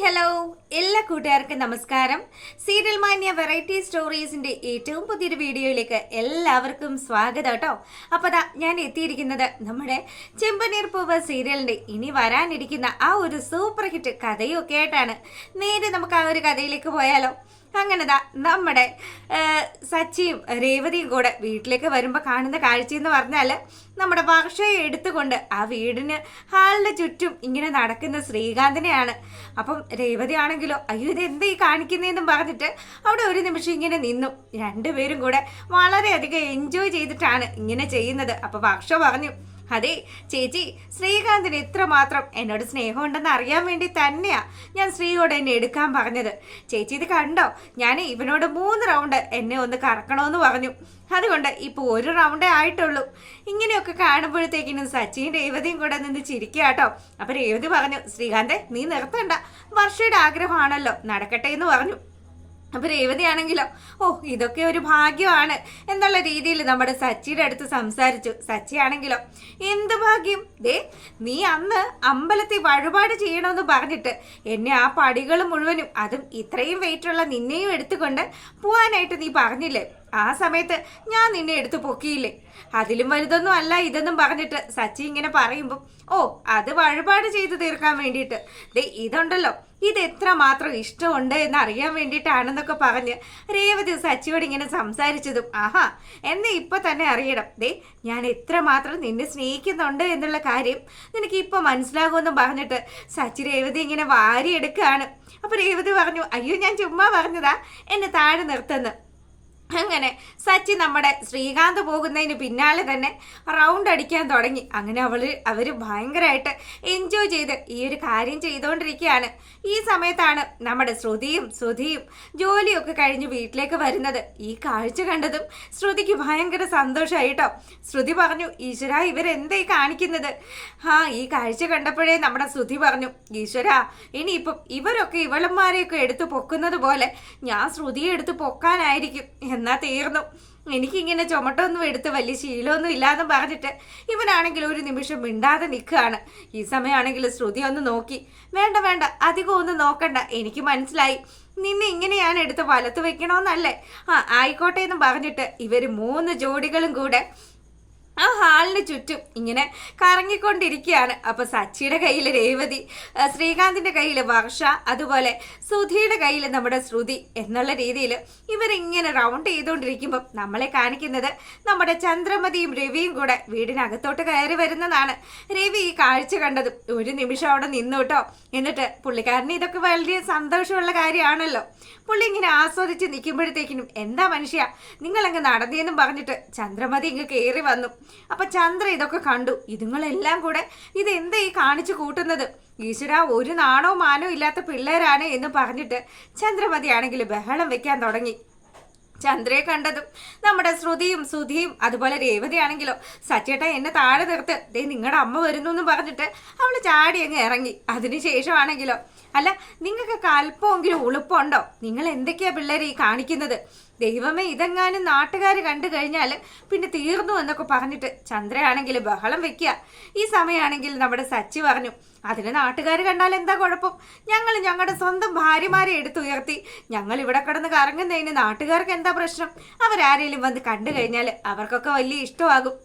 Hello എല്ലാ കൂട്ടുകാർക്കും നമസ്കാരം. സീരിയൽ മാന്യ വെറൈറ്റി സ്റ്റോറീസിന്റെ ഏറ്റവും പുതിയൊരു വീഡിയോയിലേക്ക് എല്ലാവർക്കും സ്വാഗതം കേട്ടോ. അപ്പോൾ ഞാൻ എത്തിയിരിക്കുന്നത് നമ്മുടെ ചെമ്പനീർ പൂവ് സീരിയലിന്റെ ഇനി വരാനിരിക്കുന്ന ആ ഒരു സൂപ്പർ ഹിറ്റ് കഥയൊക്കെ ആയിട്ടാണ്. നേരെ നമുക്ക് ആ ഒരു കഥയിലേക്ക് പോയാലോ. അങ്ങനെതാ നമ്മുടെ സച്ചിയും രേവതിയും കൂടെ വീട്ടിലേക്ക് വരുമ്പോൾ കാണുന്ന കാഴ്ചയെന്ന് പറഞ്ഞാൽ നമ്മുടെ വർഷയെ എടുത്തുകൊണ്ട് ആ വീടിന് ഹാളിന് ചുറ്റും ഇങ്ങനെ നടക്കുന്ന ശ്രീകാന്തിനെയാണ്. അപ്പം രേവതി ആണെങ്കിലോ അയ്യോ ഇത് എന്താ ഈ കാണിക്കുന്നതെന്നും പറഞ്ഞിട്ട് അവിടെ ഒരു നിമിഷം ഇങ്ങനെ നിന്നു. രണ്ടുപേരും കൂടെ വളരെയധികം എൻജോയ് ചെയ്തിട്ടാണ് ഇങ്ങനെ ചെയ്യുന്നത്. അപ്പോൾ വർഷ പറഞ്ഞു, അതെ ചേച്ചി, ശ്രീകാന്തിന് ഇത്രമാത്രം എന്നോട് സ്നേഹമുണ്ടെന്ന് അറിയാൻ വേണ്ടി തന്നെയാ ഞാൻ ശ്രീയോട് എന്നെ എടുക്കാൻ പറഞ്ഞത്. ചേച്ചി ഇത് കണ്ടോ, ഞാൻ ഇവനോട് 3 റൗണ്ട് എന്നെ ഒന്ന് കറക്കണമെന്ന് പറഞ്ഞു. അതുകൊണ്ട് ഇപ്പോൾ 1 റൗണ്ടേ ആയിട്ടുള്ളൂ. ഇങ്ങനെയൊക്കെ കാണുമ്പോഴത്തേക്കിനും സച്ചിയും രേവതിയും കൂടെ നിന്ന് ചിരിക്കുക കേട്ടോ. അപ്പം രേവതി പറഞ്ഞു, ശ്രീകാന്തെ നീ നിർത്തണ്ട, വർഷയുടെ ആഗ്രഹമാണല്ലോ, നടക്കട്ടെ എന്ന് പറഞ്ഞു. അപ്പൊ രേവതി ആണെങ്കിലോ ഇതൊക്കെ ഒരു ഭാഗ്യമാണ് എന്നുള്ള രീതിയിൽ നമ്മുടെ സച്ചിയുടെ അടുത്ത് സംസാരിച്ചു. സച്ചി ആണെങ്കിലോ എന്ത് ഭാഗ്യം, നീ അന്ന് അമ്പലത്തിൽ വഴിപാട് ചെയ്യണമെന്ന് പറഞ്ഞിട്ട് എന്നെ ആ പടികൾ മുഴുവനും അതും ഇത്രയും വെയിറ്റുള്ള നിന്നെയും എടുത്തുകൊണ്ട് പോവാനായിട്ട് നീ പറഞ്ഞില്ലേ, ആ സമയത്ത് ഞാൻ നിന്നെ എടുത്തു പൊക്കിയില്ലേ, അതിലും വലുതൊന്നും അല്ല ഇതെന്നും പറഞ്ഞിട്ട് സച്ചി ഇങ്ങനെ പറയുമ്പോൾ അത് വഴിപാട് ചെയ്ത് തീർക്കാൻ വേണ്ടിയിട്ട് ഇതുണ്ടല്ലോ, ഇത് എത്ര മാത്രം ഇഷ്ടമുണ്ട് എന്ന് അറിയാൻ വേണ്ടിയിട്ടാണെന്നൊക്കെ പറഞ്ഞ് രേവതി സച്ചിയോട് ഇങ്ങനെ സംസാരിച്ചതും ആഹാ എന്നെ ഇപ്പൊ തന്നെ അറിയണം, ഞാൻ എത്രമാത്രം നിന്നെ സ്നേഹിക്കുന്നുണ്ട് എന്നുള്ള കാര്യം നിനക്ക് ഇപ്പൊ മനസ്സിലാകുമെന്നും പറഞ്ഞിട്ട് സച്ചി രേവതി ഇങ്ങനെ വാരിയെടുക്കുകയാണ്. അപ്പൊ രേവതി പറഞ്ഞു, അയ്യോ ഞാൻ ചുമ്മാ പറഞ്ഞതാ, എന്നെ താഴെ നിർത്തുന്നു. അങ്ങനെ സച്ചി നമ്മുടെ ശ്രീകാന്ത് പോകുന്നതിന് പിന്നാലെ തന്നെ റൗണ്ട് അടിക്കാൻ തുടങ്ങി. അങ്ങനെ അവർ ഭയങ്കരമായിട്ട് എൻജോയ് ചെയ്ത് ഈ ഒരു കാര്യം ചെയ്തുകൊണ്ടിരിക്കുകയാണ്. ഈ സമയത്താണ് നമ്മുടെ ശ്രുതിയും സുധിയും ജോലിയൊക്കെ കഴിഞ്ഞ് വീട്ടിലേക്ക് വരുന്നത്. ഈ കാഴ്ച കണ്ടതും ശ്രുതിക്ക് ഭയങ്കര സന്തോഷമായിട്ടോ. ശ്രുതി പറഞ്ഞു, ഈശ്വര ഇവരെന്തായി കാണിക്കുന്നത്. ഈ കാഴ്ച കണ്ടപ്പോഴേ നമ്മുടെ ശ്രുതി പറഞ്ഞു, ഈശ്വര ഇനിയിപ്പം ഇവരൊക്കെ ഇവളന്മാരെയൊക്കെ എടുത്ത് പൊക്കുന്നത് പോലെ ഞാൻ ശ്രുതിയെ എടുത്ത് പൊക്കാനായിരിക്കും, എന്നാ തീർന്നു, എനിക്കിങ്ങനെ ചുമട്ടൊന്നും എടുത്ത് വലിയ ശീലമൊന്നും ഇല്ലാന്ന് പറഞ്ഞിട്ട് ഇവനാണെങ്കിൽ ഒരു നിമിഷം മിണ്ടാതെ നിൽക്കുകയാണ്. ഈ സമയമാണെങ്കിൽ ശ്രുതി ഒന്ന് നോക്കി, വേണ്ട അധികം ഒന്നും നോക്കണ്ട, എനിക്ക് മനസ്സിലായി നിന്നെ ഇങ്ങനെ ഞാൻ എടുത്ത് വലത്ത് വെക്കണമെന്നല്ലേ, ആയിക്കോട്ടെ എന്ന് പറഞ്ഞിട്ട് ഇവർ 3 ജോഡികളും കൂടെ ആ ഹാളിന് ചുറ്റും ഇങ്ങനെ കറങ്ങിക്കൊണ്ടിരിക്കുകയാണ്. അപ്പൊ സച്ചിയുടെ കയ്യിൽ രേവതി, ശ്രീകാന്തിന്റെ കയ്യിൽ വർഷ, അതുപോലെ സുധിയുടെ കയ്യിൽ നമ്മുടെ ശ്രുതി എന്നുള്ള രീതിയിൽ ഇവരിങ്ങനെ റൗണ്ട് ചെയ്തുകൊണ്ടിരിക്കുമ്പോൾ നമ്മളെ കാണിക്കുന്നത് നമ്മുടെ ചന്ദ്രമതിയും രവിയും കൂടെ വീടിനകത്തോട്ട് കയറി വരുന്നതാണ്. രവി ഈ കാഴ്ച കണ്ടതും ഒരു നിമിഷം അവിടെ നിന്നു കേട്ടോ. എന്നിട്ട് പുള്ളിക്കാരന് ഇതൊക്കെ വലിയ സന്തോഷമുള്ള കാര്യമാണല്ലോ. പുള്ളി ഇങ്ങനെ ആസ്വദിച്ച് നിൽക്കുമ്പോഴത്തേക്കിനും എന്താ മനുഷ്യ നിങ്ങളങ്ങ് നടന്നേന്നും പറഞ്ഞിട്ട് ചന്ദ്രമതി ഇങ്ങ് കയറി വന്നു. അപ്പൊ ചന്ദ്ര ഇതൊക്കെ കണ്ടു, ഇതുങ്ങളെല്ലാം കൂടെ ഇതെന്താ ഈ കാണിച്ചു കൂട്ടുന്നത്, ഈശ്വര ഒരു നാണോ മാനോ ഇല്ലാത്ത പിള്ളേരാണ് എന്ന് പറഞ്ഞിട്ട് ചന്ദ്രമതി ആണെങ്കിൽ ബഹളം വെക്കാൻ തുടങ്ങി. ചന്ദ്രയെ കണ്ടതും നമ്മുടെ ശ്രുതിയും സുധിയും അതുപോലെ രേവതി ആണെങ്കിലോ, സച്ചേട്ട എന്നെ താഴെ നിർത്ത്, നിങ്ങളുടെ അമ്മ വരുന്നു എന്ന് പറഞ്ഞിട്ട് അവള് ചാടി അങ്ങ് ഇറങ്ങി. അതിനുശേഷമാണെങ്കിലോ, അല്ല നിങ്ങൾക്ക് അല്പമെങ്കിലും ഉളുപ്പുണ്ടോ, നിങ്ങൾ എന്തൊക്കെയാ പിള്ളേരെ ഈ കാണിക്കുന്നത്, ദൈവമേ ഇതെങ്ങാനും നാട്ടുകാർ കണ്ടു കഴിഞ്ഞാൽ പിന്നെ തീർന്നു എന്നൊക്കെ പറഞ്ഞിട്ട് ചന്ദ്രയാണെങ്കിൽ ബഹളം വെക്കുക. ഈ സമയമാണെങ്കിൽ നമ്മുടെ സച്ചി പറഞ്ഞു, അതിന് നാട്ടുകാർ കണ്ടാൽ എന്താ കുഴപ്പം, ഞങ്ങൾ ഞങ്ങളുടെ സ്വന്തം ഭാര്യമാരെ എടുത്തുയർത്തി ഞങ്ങൾ ഇവിടെ കിടന്ന് കറങ്ങുന്നതിന് നാട്ടുകാർക്ക് എന്താ പ്രശ്നം, അവരാരെങ്കിലും വന്ന് കണ്ടു കഴിഞ്ഞാൽ അവർക്കൊക്കെ വലിയ ഇഷ്ടമാകും.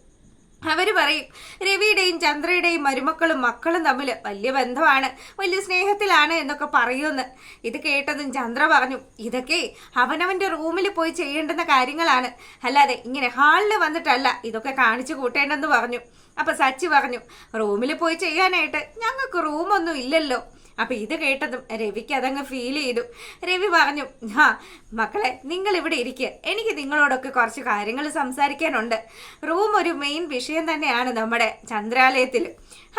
അവർ പറയും രവിയുടെയും ചന്ദ്രയുടെയും മരുമക്കളും മക്കളും തമ്മിൽ വലിയ ബന്ധമാണ്, വലിയ സ്നേഹത്തിലാണ് എന്നൊക്കെ പറയുമെന്ന്. ഇത് കേട്ടതും ചന്ദ്ര പറഞ്ഞു, ഇതൊക്കെ അവനവൻ്റെ റൂമിൽ പോയി ചെയ്യേണ്ടുന്ന കാര്യങ്ങളാണ്, അല്ലാതെ ഇങ്ങനെ ഹാളിൽ വന്നിട്ടല്ല ഇതൊക്കെ കാണിച്ചു കൂട്ടേണ്ടെന്ന് പറഞ്ഞു. അപ്പൊ സച്ചി പറഞ്ഞു, റൂമിൽ പോയി ചെയ്യാനായിട്ട് ഞങ്ങൾക്ക് റൂമൊന്നും ഇല്ലല്ലോ. അപ്പൊ ഇത് കേട്ടതും രവിക്ക് അതങ്ങ് ഫീൽ ചെയ്തു. രവി പറഞ്ഞു, മക്കളെ നിങ്ങൾ ഇവിടെ ഇരിക്കുക, എനിക്ക് നിങ്ങളോടൊക്കെ കുറച്ച് കാര്യങ്ങൾ സംസാരിക്കാനുണ്ട്. റൂം ഒരു മെയിൻ വിഷയം തന്നെയാണ് നമ്മുടെ ചന്ദ്രാലയത്തിൽ.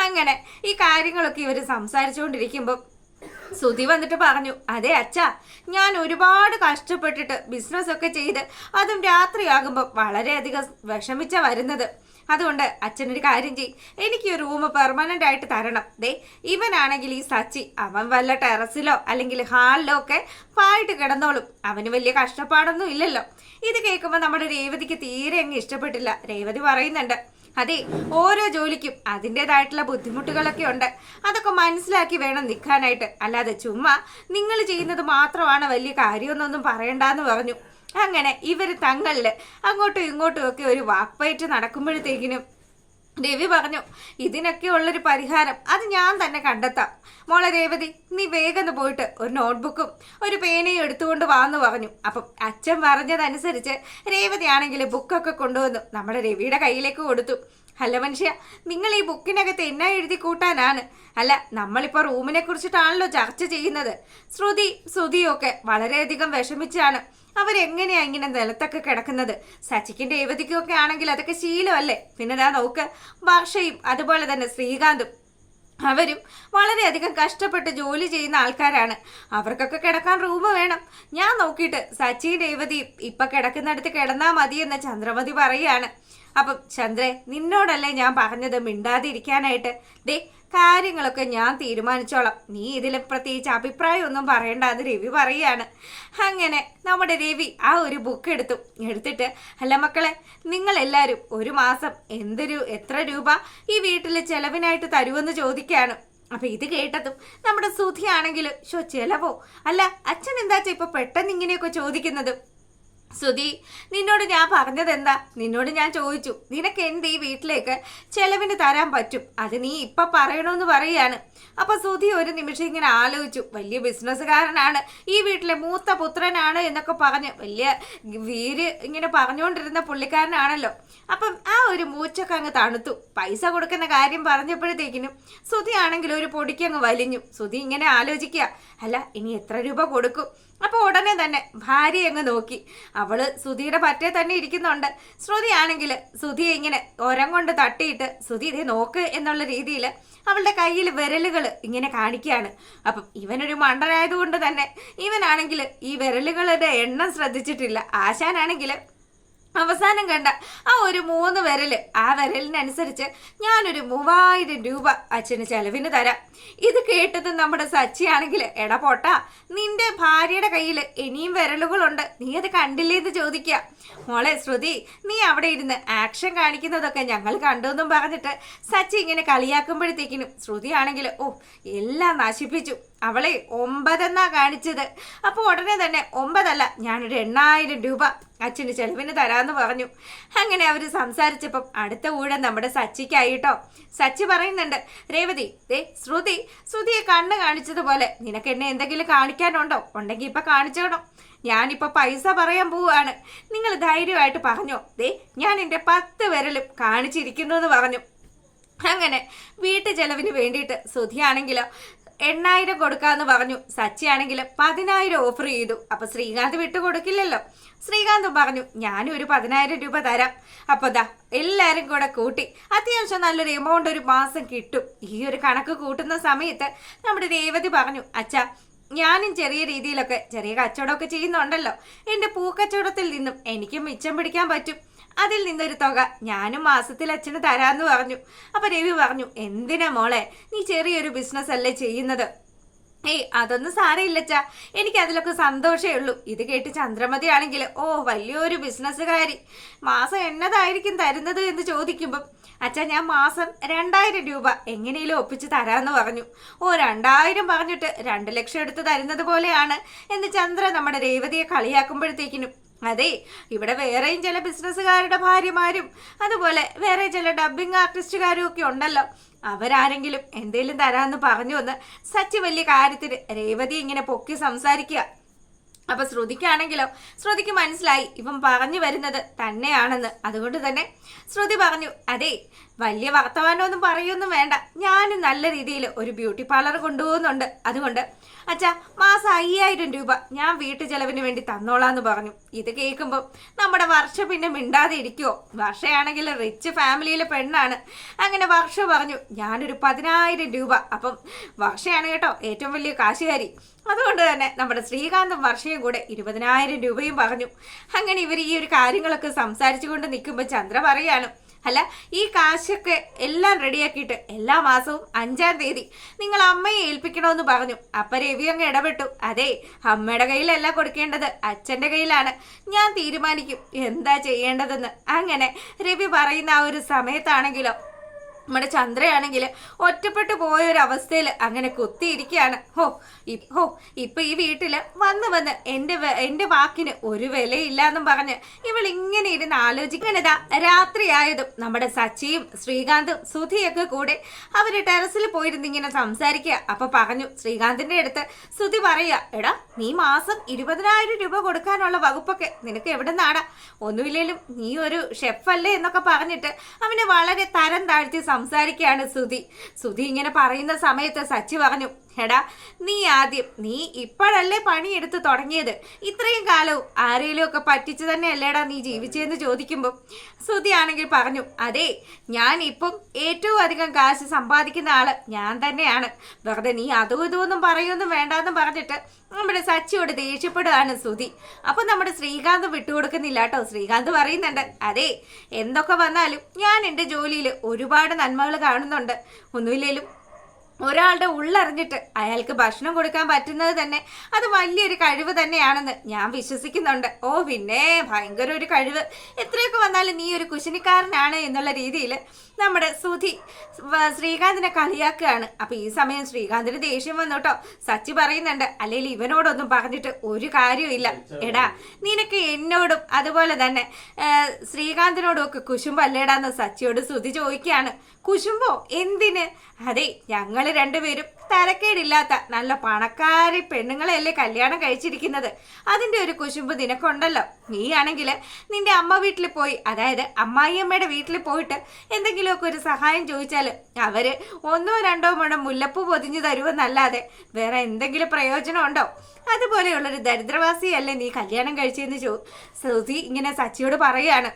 അങ്ങനെ ഈ കാര്യങ്ങളൊക്കെ ഇവർ സംസാരിച്ചുകൊണ്ടിരിക്കുമ്പോൾ സുധി വന്നിട്ട് പറഞ്ഞു, അതെ അച്ഛാ, ഞാൻ ഒരുപാട് കഷ്ടപ്പെട്ടിട്ട് ബിസിനസ്സൊക്കെ ചെയ്ത് അതും രാത്രിയാകുമ്പോൾ വളരെയധികം വിഷമിച്ച വരുന്നത്. അതുകൊണ്ട് അച്ഛനൊരു കാര്യം ചെയ്യും, എനിക്ക് ഒരു റൂം പെർമനന്റ് ആയിട്ട് തരണം. ഇവനാണെങ്കിൽ ഈ സച്ചി അവൻ വല്ല ടെറസിലോ അല്ലെങ്കിൽ ഹാളിലോ ഒക്കെ പായിട്ട് കിടന്നോളും, അവന് വലിയ കഷ്ടപ്പാടൊന്നും ഇല്ലല്ലോ. ഇത് കേൾക്കുമ്പോൾ നമ്മുടെ രേവതിക്ക് തീരെ അങ്ങ് ഇഷ്ടപ്പെട്ടില്ല. രേവതി പറയുന്നുണ്ട്, അതെ, ഓരോ ജോലിക്കും അതിൻ്റെതായിട്ടുള്ള ബുദ്ധിമുട്ടുകളൊക്കെ ഉണ്ട്. അതൊക്കെ മനസ്സിലാക്കി വേണം നിൽക്കാനായിട്ട്. അല്ലാതെ ചുമ്മാ നിങ്ങൾ ചെയ്യുന്നത് മാത്രമാണ് വലിയ കാര്യമൊന്നൊന്നും പറയണ്ടെന്ന് പറഞ്ഞു. അങ്ങനെ ഇവർ തങ്ങളിൽ അങ്ങോട്ടും ഇങ്ങോട്ടും ഒക്കെ ഒരു വാക്പയറ്റ് നടക്കുമ്പോഴത്തേക്കിനും രവി പറഞ്ഞു, ഇതിനൊക്കെ ഉള്ളൊരു പരിഹാരം അത് ഞാൻ തന്നെ കണ്ടെത്താം. മോളെ രേവതി, നീ വേഗം പോയിട്ട് ഒരു നോട്ട്ബുക്കും ഒരു പേനയും എടുത്തുകൊണ്ട് വാന്ന് പറഞ്ഞു. അപ്പം അച്ഛൻ പറഞ്ഞതനുസരിച്ച് രേവതി ആണെങ്കിൽ ബുക്കൊക്കെ കൊണ്ടുവന്നു നമ്മുടെ രവിയുടെ കയ്യിലേക്ക് കൊടുത്തു. അല്ല മനുഷ്യ, നിങ്ങൾ ഈ ബുക്കിനകത്ത് എന്നാ എഴുതി കൂട്ടാനാണ്? അല്ല, നമ്മളിപ്പോൾ റൂമിനെ കുറിച്ചിട്ടാണല്ലോ ചർച്ച ചെയ്യുന്നത്. ശ്രുതിയും ഒക്കെ വളരെയധികം വിഷമിച്ചാണ്. അവരെങ്ങനെയാ ഇങ്ങനെ നിലത്തൊക്കെ കിടക്കുന്നത്? സച്ചിക്കും രേവതിക്കും ഒക്കെ ആണെങ്കിൽ അതൊക്കെ ശീലമല്ലേ? പിന്നെ ദാ നോക്ക്, വർഷയും അതുപോലെ തന്നെ ശ്രീകാന്തും അവരും വളരെയധികം കഷ്ടപ്പെട്ട് ജോലി ചെയ്യുന്ന ആൾക്കാരാണ്. അവർക്കൊക്കെ കിടക്കാൻ റൂം വേണം. ഞാൻ നോക്കിയിട്ട് സച്ചിയും രേവതിയും ഇപ്പൊ കിടക്കുന്നിടത്ത് കിടന്നാ മതിയെന്ന് ചന്ദ്രമതി പറയുകയാണ്. അപ്പം ചന്ദ്രേ, നിന്നോടല്ലേ ഞാൻ പറഞ്ഞത് മിണ്ടാതിരിക്കാനായിട്ട്? ദേ, കാര്യങ്ങളൊക്കെ ഞാൻ തീരുമാനിച്ചോളാം, നീ ഇതിൽ പ്രത്യേകിച്ച് അഭിപ്രായമൊന്നും പറയണ്ടെന്ന് രവി പറയുകയാണ്. അങ്ങനെ നമ്മുടെ രവി ആ ഒരു ബുക്ക് എടുത്തിട്ട്, അല്ല മക്കളെ, നിങ്ങളെല്ലാവരും ഒരു മാസം എത്ര രൂപ ഈ വീട്ടിൽ ചെലവിനായിട്ട് തരുമെന്ന് ചോദിക്കുകയാണ്. അപ്പൊ ഇത് കേട്ടതും നമ്മുടെ സുധിയാണെങ്കിൽ ചെലവോ? അല്ല, അച്ഛൻ എന്താച്ചാ ഇപ്പൊ പെട്ടെന്ന് ഇങ്ങനെയൊക്കെ ചോദിക്കുന്നത്? സുധി, നിന്നോട് ഞാൻ പറഞ്ഞത് എന്താ? നിന്നോട് ഞാൻ ചോദിച്ചു, നിനക്ക് എന്ത് ഈ വീട്ടിലേക്ക് ചെലവിന് തരാൻ പറ്റും? അത് നീ ഇപ്പൊ പറയണമെന്ന് പറയാണ്. അപ്പൊ സുധി ഒരു നിമിഷം ഇങ്ങനെ ആലോചിച്ചു. വലിയ ബിസിനസ്സുകാരനാണ്, ഈ വീട്ടിലെ മൂത്ത പുത്രനാണ് എന്നൊക്കെ പറഞ്ഞ് വലിയ വീര് ഇങ്ങനെ പറഞ്ഞുകൊണ്ടിരുന്ന പുള്ളിക്കാരനാണല്ലോ. അപ്പം ആ ഒരു മൂച്ചൊക്കെ അങ്ങ് തണുത്തു. പൈസ കൊടുക്കുന്ന കാര്യം പറഞ്ഞപ്പോഴത്തേക്കിനും സുധി ആണെങ്കിൽ ഒരു പൊടിക്കങ്ങ് വലിഞ്ഞു. സുധി ഇങ്ങനെ ആലോചിക്കുക, അല്ല ഇനി എത്ര രൂപ കൊടുക്കും? അപ്പോൾ ഉടനെ തന്നെ ഭാര്യ അങ്ങ് നോക്കി. അവള് സുധിയുടെ പറ്റേ തന്നെ ഇരിക്കുന്നുണ്ട്. ശ്രുതിയാണെങ്കിൽ സുധിയെ ഇങ്ങനെ ഒരം കൊണ്ട് തട്ടിയിട്ട്, സുധി ഇതേ നോക്ക് എന്നുള്ള രീതിയിൽ അവളുടെ കയ്യിൽ വിരലുകൾ ഇങ്ങനെ കാണിക്കുകയാണ്. അപ്പം ഇവനൊരു മണ്ടനായതുകൊണ്ട് തന്നെ ഇവനാണെങ്കിൽ ഈ വിരലുകളുടെ എണ്ണം ശ്രദ്ധിച്ചിട്ടില്ല. ആശാനാണെങ്കിൽ അവസാനം കണ്ട ആ ഒരു 3 വിരല്, ആ വിരലിനനുസരിച്ച് ഞാനൊരു 3000 രൂപ അച്ഛന് ചെലവിന് തരാം. ഇത് കേട്ടത് നമ്മുടെ സച്ചിയാണെങ്കിൽ, എടാ പൊട്ടാ, നിന്റെ ഭാര്യയുടെ കയ്യിൽ ഇനിയും വിരലുകളുണ്ട്, നീ അത് കണ്ടില്ലേ എന്ന് ചോദിക്കുക. മോളെ ശ്രുതി, നീ അവിടെ ഇരുന്ന് ആക്ഷൻ കാണിക്കുന്നതൊക്കെ ഞങ്ങൾ കണ്ടു എന്നും പറഞ്ഞിട്ട് സച്ചി ഇങ്ങനെ കളിയാക്കുമ്പോഴത്തേക്കിനും ശ്രുതിയാണെങ്കിൽ, ഓ എല്ലാം നശിപ്പിച്ചു. അവളെ 9 എന്നാ കാണിച്ചത്. അപ്പോൾ ഉടനെ തന്നെ 9 അല്ല, ഞാനൊരു 8000 രൂപ അച്ഛന് ചെലവിന് തരാമെന്ന് പറഞ്ഞു. അങ്ങനെ അവർ സംസാരിച്ചപ്പം അടുത്ത ഊഴം നമ്മുടെ സച്ചിക്കായിട്ടോ. സച്ചി പറയുന്നുണ്ട്, രേവതി, ദേ ശ്രുതിയെ കണ്ണ് കാണിച്ചതുപോലെ നിനക്ക് എന്നെ എന്തെങ്കിലും കാണിക്കാനുണ്ടോ? ഉണ്ടെങ്കിൽ ഇപ്പൊ കാണിച്ചോണം. ഞാനിപ്പോൾ പൈസ പറയാൻ പോവുകയാണ്, നിങ്ങൾ ധൈര്യമായിട്ട് പറഞ്ഞോ. ദേ, ഞാൻ എൻ്റെ 10 വിരലും കാണിച്ചിരിക്കുന്നു എന്ന് പറഞ്ഞു. അങ്ങനെ വീട്ടു ചെലവിന് വേണ്ടിയിട്ട് സുധിയാണെങ്കിലോ 8000 കൊടുക്കാന്ന് പറഞ്ഞു. സച്ചിയാണെങ്കിൽ 10000 ഓഫർ ചെയ്തു. അപ്പൊ ശ്രീകാന്ത് വിട്ടു കൊടുക്കില്ലല്ലോ. ശ്രീകാന്ത് പറഞ്ഞു, ഞാനും ഒരു 10000 രൂപ തരാം. അപ്പൊ ദാ എല്ലാരും കൂടെ കൂട്ടി അത്യാവശ്യം നല്ലൊരു എമൗണ്ട് ഒരു മാസം കിട്ടും. ഈ ഒരു കണക്ക് കൂട്ടുന്ന സമയത്ത് നമ്മുടെ രേവതി പറഞ്ഞു, അച്ഛാ, ഞാനും ചെറിയ രീതിയിലൊക്കെ ചെറിയ കച്ചവടമൊക്കെ ചെയ്യുന്നുണ്ടല്ലോ. എൻ്റെ പൂക്കച്ചവടത്തിൽ നിന്നും എനിക്കും മിച്ചം പിടിക്കാൻ പറ്റും. അതിൽ നിന്നൊരു തുക ഞാനും മാസത്തിൽ അച്ഛന് തരാമെന്ന് പറഞ്ഞു. അപ്പൊ രവി പറഞ്ഞു, എന്തിനാ മോളെ, നീ ചെറിയൊരു ബിസിനസ് അല്ലേ ചെയ്യുന്നത്? ഏയ് അതൊന്നും സാരമില്ലച്ചാ, എനിക്ക് അതിലൊക്കെ സന്തോഷമേ ഉള്ളൂ. ഇത് കേട്ട് ചന്ദ്രമതി ആണെങ്കിൽ, ഓ വലിയൊരു ബിസിനസ്സുകാരി, മാസം എന്നതായിരിക്കും തരുന്നത് എന്ന് ചോദിക്കുമ്പം, അച്ഛാ ഞാൻ മാസം 2000 രൂപ എങ്ങനെയും ഒപ്പിച്ച് തരാമെന്ന് പറഞ്ഞു. ഓ 2000 പറഞ്ഞിട്ട് 2 ലക്ഷം എടുത്ത് തരുന്നത് പോലെയാണ് എന്ന് ചന്ദ്ര നമ്മുടെ രേവതിയെ കളിയാക്കുമ്പോഴത്തേക്കിനും, അതെ, ഇവിടെ വേറെയും ചില ബിസിനസ്സുകാരുടെ ഭാര്യമാരും അതുപോലെ വേറെ ചില ഡബ്ബിംഗ് ആർട്ടിസ്റ്റുകാരും ഒക്കെ ഉണ്ടല്ലോ, അവരാരെങ്കിലും എന്തേലും തരാമെന്ന് പറഞ്ഞു എന്ന് സച്ചി വലിയ കാര്യത്തിന് രേവതി ഇങ്ങനെ പൊക്കി സംസാരിക്കുക. അപ്പൊ ശ്രുതിക്കാണെങ്കിലോ, ശ്രുതിക്ക് മനസ്സിലായി ഇവൻ പറഞ്ഞു വരുന്നത് തന്നെയാണെന്ന്. അതുകൊണ്ട് തന്നെ ശ്രുതി പറഞ്ഞു, അതെ, വലിയ വർത്തമാനമൊന്നും പറയൊന്നും വേണ്ട, ഞാനും നല്ല രീതിയിൽ ഒരു ബ്യൂട്ടി പാർലർ കൊണ്ടുപോകുന്നുണ്ട്. അതുകൊണ്ട് അച്ഛാ മാസം 5000 രൂപ ഞാൻ വീട്ടു ചെലവിന് വേണ്ടി തന്നോളാന്ന് പറഞ്ഞു. ഇത് കേൾക്കുമ്പോൾ നമ്മുടെ വർഷ പിന്നെ മിണ്ടാതെ ഇരിക്കുവോ? വർഷയാണെങ്കിൽ റിച്ച് ഫാമിലിയിലെ പെണ്ണാണ്. അങ്ങനെ വർഷ പറഞ്ഞു, ഞാനൊരു 10000 രൂപ. അപ്പം വർഷയാണ് കേട്ടോ ഏറ്റവും വലിയ കാശുകാരി. അതുകൊണ്ട് തന്നെ നമ്മുടെ ശ്രീകാന്തും വർഷയും കൂടെ 20000 രൂപയും പറഞ്ഞു. അങ്ങനെ ഇവർ ഈ ഒരു കാര്യങ്ങളൊക്കെ സംസാരിച്ചു കൊണ്ട് നിൽക്കുമ്പോൾ ചന്ദ്ര പറയാണ്, അല്ല ഈ കാശൊക്കെ എല്ലാം റെഡിയാക്കിയിട്ട് എല്ലാ മാസവും 5-ാം തീയതി നിങ്ങൾ അമ്മയെ ഏൽപ്പിക്കണമെന്ന് പറഞ്ഞു. അപ്പൊ രവി അങ്ങ് ഇടപെട്ടു. അതെ, അമ്മയുടെ കയ്യിലല്ല കൊടുക്കേണ്ടത്, അച്ഛന്റെ കയ്യിലാണ്. ഞാൻ തീരുമാനിക്കും എന്താ ചെയ്യേണ്ടതെന്ന്. അങ്ങനെ രവി പറയുന്ന ആ ഒരു സമയത്താണെങ്കിലോ നമ്മുടെ ചന്ദ്രയാണെങ്കിൽ ഒറ്റപ്പെട്ടു പോയൊരവസ്ഥയിൽ അങ്ങനെ കുത്തിയിരിക്കുകയാണ്. ഇപ്പൊ ഈ വീട്ടില് വന്ന് എന്റെ വാക്കിന് ഒരു വിലയില്ലാന്നും പറഞ്ഞ് ഇവൾ ഇങ്ങനെ ഇരുന്ന് ആലോചിക്കുന്നതാ. രാത്രിയായതും നമ്മുടെ സച്ചിയും ശ്രീകാന്തും സുധിയൊക്കെ കൂടെ അവര് ടെറസിൽ പോയിരുന്ന് ഇങ്ങനെ സംസാരിക്കുക. അപ്പൊ പറഞ്ഞു ശ്രീകാന്തിന്റെ അടുത്ത് സുധി പറയുക, എടാ നീ മാസം 20,000 രൂപ കൊടുക്കാനുള്ള വകുപ്പൊക്കെ നിനക്ക് എവിടെ നിന്നാടാ? ഒന്നുമില്ലേലും നീ ഒരു ഷെഫല്ലേ എന്നൊക്കെ പറഞ്ഞിട്ട് അവനെ വളരെ തരം താഴ്ത്തി സംസാരിക്കുകയാണ് സുധി ഇങ്ങനെ പറയുന്ന സമയത്ത് സച്ചി പറഞ്ഞു, എടാ നീ ഇപ്പോഴല്ലേ പണിയെടുത്ത് തുടങ്ങിയത്, ഇത്രയും കാലവും ആരെങ്കിലും ഒക്കെ പറ്റിച്ചു തന്നെ അല്ലേടാ നീ ജീവിച്ചതെന്ന് ചോദിക്കുമ്പോൾ സുധി ആണെങ്കിൽ പറഞ്ഞു, അതെ ഞാൻ ഇപ്പം ഏറ്റവും അധികം കാശ് സമ്പാദിക്കുന്ന ആള് ഞാൻ തന്നെയാണ്, വെറുതെ നീ അതും ഇതൊന്നും പറയൊന്നും വേണ്ടാന്നും പറഞ്ഞിട്ട് നമ്മുടെ സച്ചിയോട് ദേഷ്യപ്പെടുകയാണ് സുധി. അപ്പൊ നമ്മുടെ ശ്രീകാന്ത് വിട്ടുകൊടുക്കുന്നില്ല കേട്ടോ. ശ്രീകാന്ത് പറയുന്നുണ്ട്, അതെ എന്തൊക്കെ വന്നാലും ഞാൻ എൻ്റെ ജോലിയിൽ ഒരുപാട് നന്മകൾ കാണുന്നുണ്ട്. ഒന്നുമില്ലേലും ഒരാളുടെ ഉള്ളറിഞ്ഞിട്ട് അയാൾക്ക് ഭക്ഷണം കൊടുക്കാൻ പറ്റുന്നത് തന്നെ അത് വലിയൊരു കഴിവ് തന്നെയാണെന്ന് ഞാൻ വിശ്വസിക്കുന്നുണ്ട്. പിന്നെ ഭയങ്കര ഒരു കഴിവ്, എത്രയൊക്കെ വന്നാലും നീ ഒരു കുശിനിക്കാരനാണ് എന്നുള്ള രീതിയിൽ നമ്മുടെ സുധി ശ്രീകാന്തിനെ കളിയാക്കുകയാണ്. അപ്പൊ ഈ സമയം ശ്രീകാന്തിന് ദേഷ്യം വന്നു കേട്ടോ. സച്ചി പറയുന്നുണ്ട്, അല്ലെങ്കിൽ ഇവനോടൊന്നും പറഞ്ഞിട്ട് ഒരു കാര്യമില്ല. എടാ നിനക്ക് എന്നോടും അതുപോലെ തന്നെ ശ്രീകാന്തിനോടും ഒക്കെ കുശുമ്പല്ലേടാന്ന് സച്ചിയോട് സുധി ചോദിക്കുകയാണ്. കുശുമ്പോ എന്തിന്? അതെ ഞങ്ങൾ രണ്ടുപേരും തരക്കേടില്ലാത്ത നല്ല പണക്കാരി പെണ്ണുങ്ങളെയല്ലേ കല്യാണം കഴിച്ചിരിക്കുന്നത്, അതിന്റെ ഒരു കുശുമ്പ് നിനക്കുണ്ടല്ലോ. നീ ആണെങ്കിൽ നിന്റെ അമ്മ വീട്ടിൽ പോയി, അതായത് അമ്മായിയമ്മയുടെ വീട്ടിൽ പോയിട്ട് എന്തെങ്കിലുമൊക്കെ ഒരു സഹായം ചോദിച്ചാൽ അവര് 1-2 മുഴം മുല്ലപ്പൂ പൊതിഞ്ഞു തരുമെന്നല്ലാതെ വേറെ എന്തെങ്കിലും പ്രയോജനം ഉണ്ടോ? അതുപോലെയുള്ളൊരു ദരിദ്രവാസിയല്ലേ നീ കല്യാണം കഴിച്ചതെന്ന് സുധി ഇങ്ങനെ സച്ചിയോട് പറയാണ്.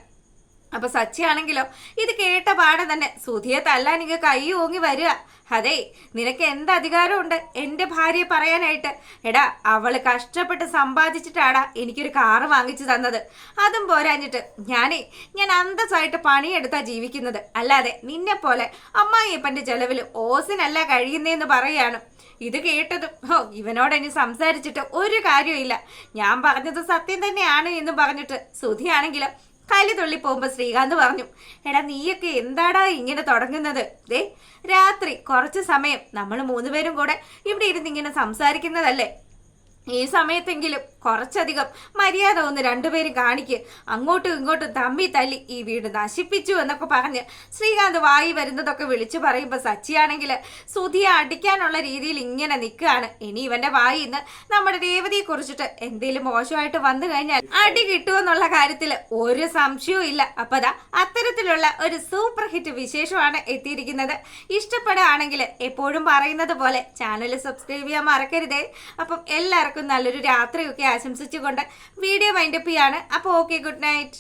അപ്പൊ സച്ചി ആണെങ്കിലോ ഇത് കേട്ട പാടെ തന്നെ സുധിയെ തല്ലാൻ ഇങ്ങ് കൈ ഓങ്ങി വരിക. അതെ നിനക്ക് എന്ത് അധികാരമുണ്ട് എന്റെ ഭാര്യയെ പറയാനായിട്ട്? എടാ അവള് കഷ്ടപ്പെട്ട് സമ്പാദിച്ചിട്ടാടാ എനിക്കൊരു കാറ് വാങ്ങിച്ചു തന്നത്. അതും പോരാഞ്ഞിട്ട് ഞാൻ അന്തസ്സായിട്ട് പണിയെടുത്താ ജീവിക്കുന്നത്, അല്ലാതെ നിന്നെ പോലെ അമ്മായിയപ്പന്റെ ചെലവിൽ ഓസിനല്ല കഴിയുന്നേന്ന് പറയാണ്. ഇത് കേട്ടതും ഇവനോട് ഇനി സംസാരിച്ചിട്ട് ഒരു കാര്യമില്ല, ഞാൻ പറഞ്ഞത് സത്യം തന്നെയാണ് എന്നും പറഞ്ഞിട്ട് സുധിയാണെങ്കിലും കലി തുള്ളി പോകുമ്പോ ശ്രീകാന്ത് പറഞ്ഞു, എടാ നീയൊക്കെ എന്താടാ ഇങ്ങനെ തുടങ്ങുന്നത്? രാത്രി കുറച്ച് സമയം നമ്മൾ 3 പേരും കൂടെ ഇവിടെ ഇരുന്ന് ഇങ്ങനെ സംസാരിക്കുന്നതല്ലേ, ഈ സമയത്തെങ്കിലും കുറച്ചധികം മര്യാദ ഒന്ന് 2 പേരും കാണിക്ക്. അങ്ങോട്ടും ഇങ്ങോട്ടും തമ്മി തല്ലി ഈ വീട് നശിപ്പിച്ചു എന്നൊക്കെ പറഞ്ഞ് ശ്രീകാന്ത് വായി വരുന്നതൊക്കെ വിളിച്ചു പറയുമ്പോൾ സച്ചിയാണെങ്കിൽ സുധിയെ അടിക്കാനുള്ള രീതിയിൽ ഇങ്ങനെ നിൽക്കുകയാണ്. ഇനി ഇവന്റെ വായി ഇന്ന് നമ്മുടെ രേവതിയെ കുറിച്ചിട്ട് എന്തെങ്കിലും മോശമായിട്ട് വന്നു കഴിഞ്ഞാൽ അടി കിട്ടുമെന്നുള്ള കാര്യത്തിൽ ഒരു സംശയവും ഇല്ല. അപ്പൊ അത്തരത്തിലുള്ള ഒരു സൂപ്പർ ഹിറ്റ് വിശേഷമാണ് എത്തിയിരിക്കുന്നത്. ഇഷ്ടപ്പെടുകയാണെങ്കിൽ എപ്പോഴും പറയുന്നത് പോലെ ചാനൽ സബ്സ്ക്രൈബ് ചെയ്യാൻ മറക്കരുതേ. അപ്പം എല്ലാവർക്കും നല്ലൊരു രാത്രിയൊക്കെ ആശംസിച്ചുകൊണ്ട് വീഡിയോ വൈൻഡപ്പ് ചെയ്യാണ്. അപ്പോൾ ഓക്കെ, ഗുഡ് നൈറ്റ്.